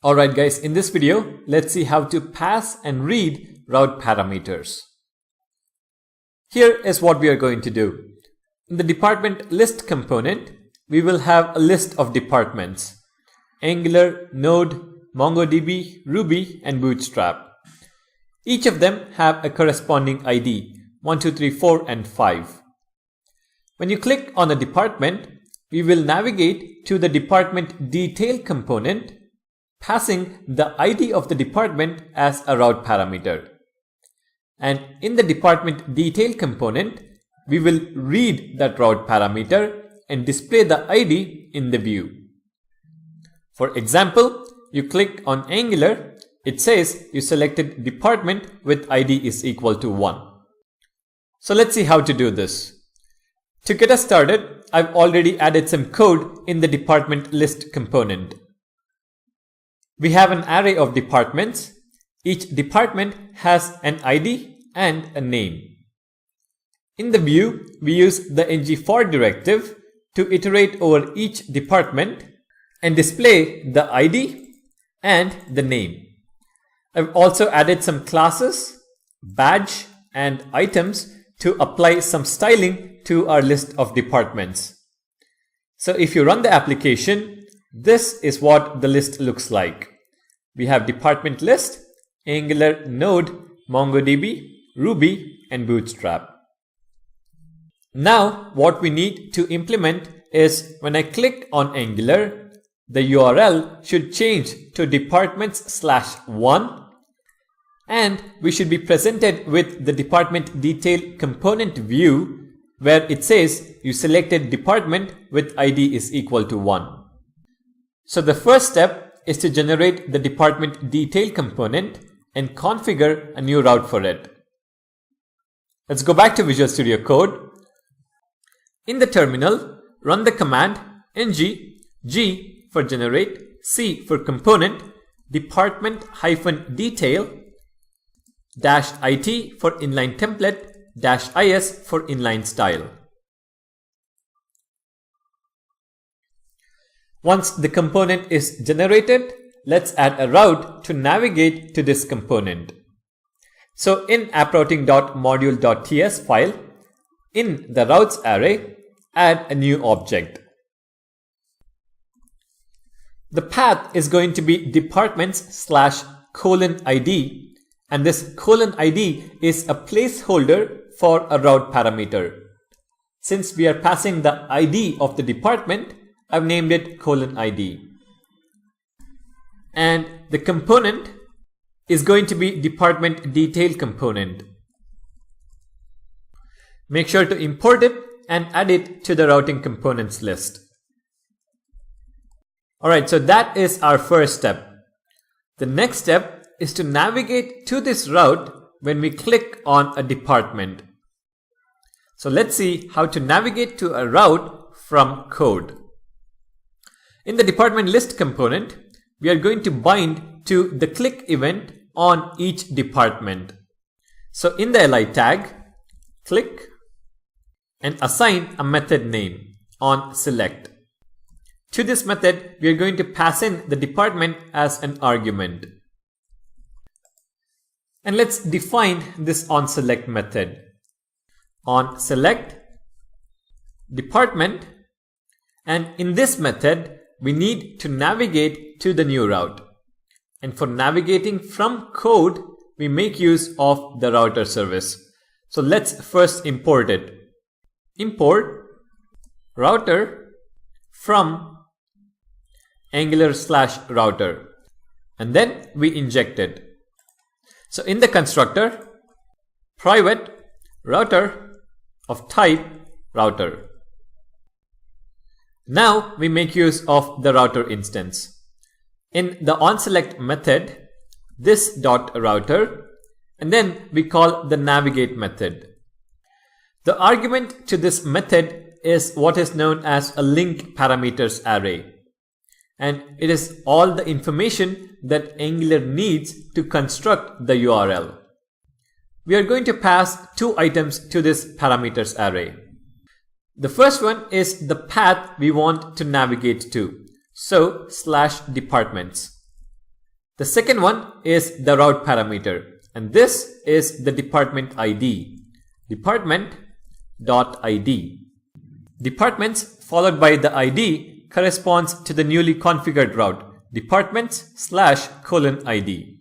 Alright guys, in this video, let's see how to pass and read route parameters. Here is what we are going to do. In the department list component, we will have a list of departments: Angular, Node, MongoDB, Ruby, and Bootstrap. Each of them have a corresponding ID, 1, 2, 3, 4, and 5. When you click on a department, we will navigate to the department detail component, passing the ID of the department as a route parameter. And in the department detail component, we will read that route parameter and display the ID in the view. For example, you click on Angular, it says you selected department with ID is equal to 1. So let's see how to do this. To get us started, I've already added some code in the department list component. We have an array of departments. Each department has an ID and a name. In the view, we use the ng-for directive to iterate over each department and display the ID and the name. I've also added some classes, badge, and items to apply some styling to our list of departments. So if you run the application, this is what the list looks like. We have department list, Angular, Node, MongoDB, Ruby, and Bootstrap. Now what we need to implement is when I click on Angular, the URL should change to departments/1, and we should be presented with the department detail component view where it says you selected department with ID is equal to 1. So the first step is to generate the department detail component and configure a new route for it. Let's go back to Visual Studio Code. In the terminal, run the command ng g for generate, c for component, department-detail, -it for inline template, -is for inline style. Once the component is generated, let's add a route to navigate to this component. So in approuting.module.ts file, in the routes array, add a new object. The path is going to be departments/:id, and this :id is a placeholder for a route parameter. Since we are passing the ID of the department, I've named it :id. And the component is going to be department detail component. Make sure to import it and add it to the routing components list. Alright, so that is our first step. The next step is to navigate to this route when we click on a department. So let's see how to navigate to a route from code. In the department list component, we are going to bind to the click event on each department. So in the li tag, click and assign a method name on select. To this method, we are going to pass in the department as an argument. And let's define this onSelect method. OnSelect department, and in this method, we need to navigate to the new route. And for navigating from code, we make use of the router service. So let's first import it. Import router from Angular/router, and then we inject it. So in the constructor, private router of type router. Now we make use of the router instance. In the onSelect method, this .router, and then we call the navigate method. The argument to this method is what is known as a link parameters array, and it is all the information that Angular needs to construct the URL. We are going to pass two items to this parameters array. The first one is the path we want to navigate to, so /departments. The second one is the route parameter, and this is the department ID, department.id. Departments followed by the ID corresponds to the newly configured route, departments/:ID.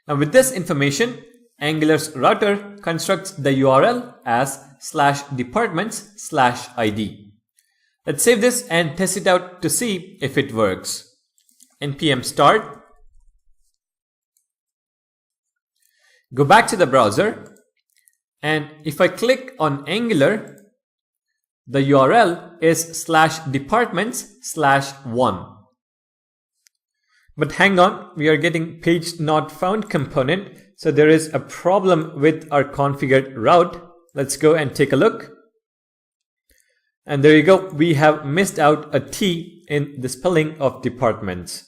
Now with this information, Angular's router constructs the URL as /departments/ID. Let's save this and test it out to see if it works. npm start. Go back to the browser, and if I click on Angular, the URL is /departments/1. But hang on, we are getting page not found component, so there is a problem with our configured route. Let's go and take a look. And there you go, we have missed out a T in the spelling of departments.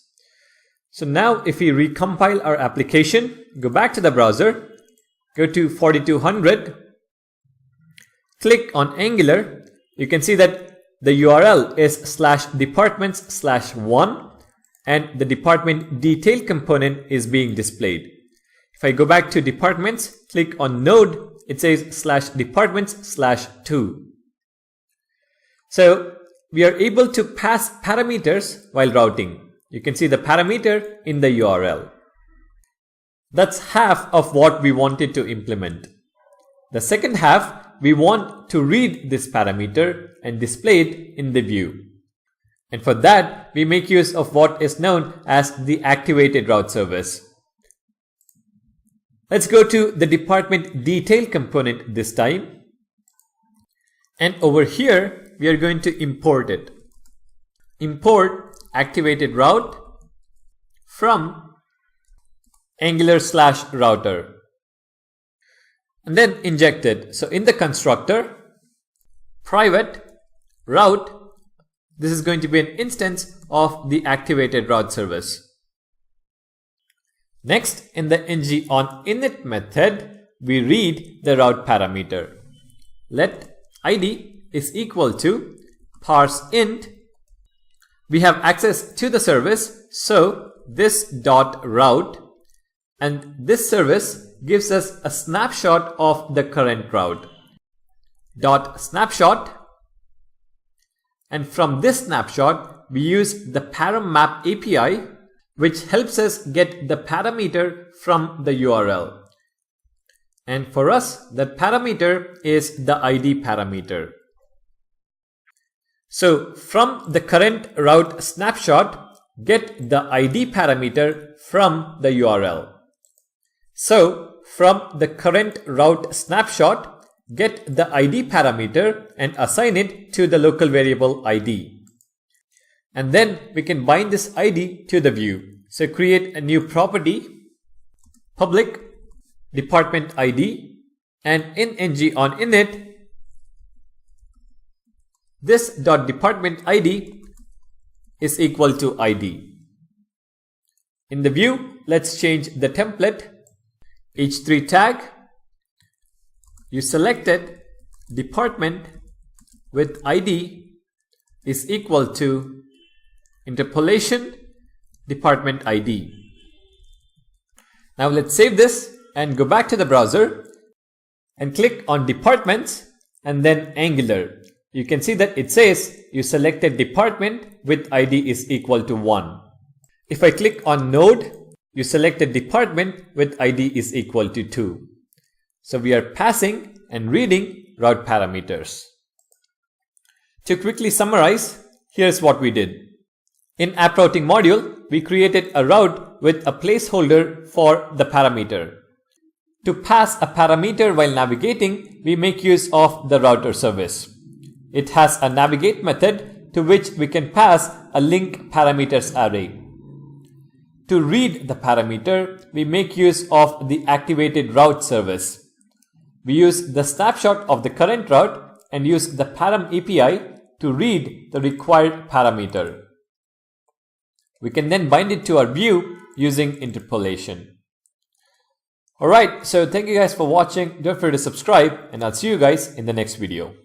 So now if we recompile our application, go back to the browser, go to 4200, click on Angular, you can see that the URL is /departments/1 and the department detail component is being displayed. If I go back to departments, click on node, it says /departments/2. So we are able to pass parameters while routing. You can see the parameter in the URL. That's half of what we wanted to implement. The second half, we want to read this parameter and display it in the view. And for that, we make use of what is known as the activated route service. Let's go to the department detail component this time. And over here, we are going to import it. Import activated route from Angular/router. And then inject it. So in the constructor, private route, this is going to be an instance of the activated route service. Next, in the ng-on-init method, we read the route parameter. Let id is equal to parseInt. We have access to the service, so this dot route, and this service gives us a snapshot of the current route. Dot snapshot, and from this snapshot we use the param-map API, which helps us get the parameter from the URL. And for us, that parameter is the ID parameter. So from the current route snapshot, get the ID parameter from the URL. So from the current route snapshot, get the ID parameter and assign it to the local variable ID. And then we can bind this ID to the view. So create a new property, public department ID, and in ng-on-init, this dot department ID is equal to ID. In the view, let's change the template. H3 tag, you selected department with ID is equal to interpolation department ID. Now let's save this and go back to the browser and click on departments and then Angular. You can see that it says you selected department with ID is equal to 1. If I click on node, you selected department with ID is equal to 2. So we are passing and reading route parameters. To quickly summarize, here's what we did. In app routing module, we created a route with a placeholder for the parameter. To pass a parameter while navigating, we make use of the router service. It has a navigate method to which we can pass a link parameters array. To read the parameter, we make use of the activated route service. We use the snapshot of the current route and use the param API to read the required parameter. We can then bind it to our view using interpolation. Alright, so thank you guys for watching. Don't forget to subscribe, and I'll see you guys in the next video.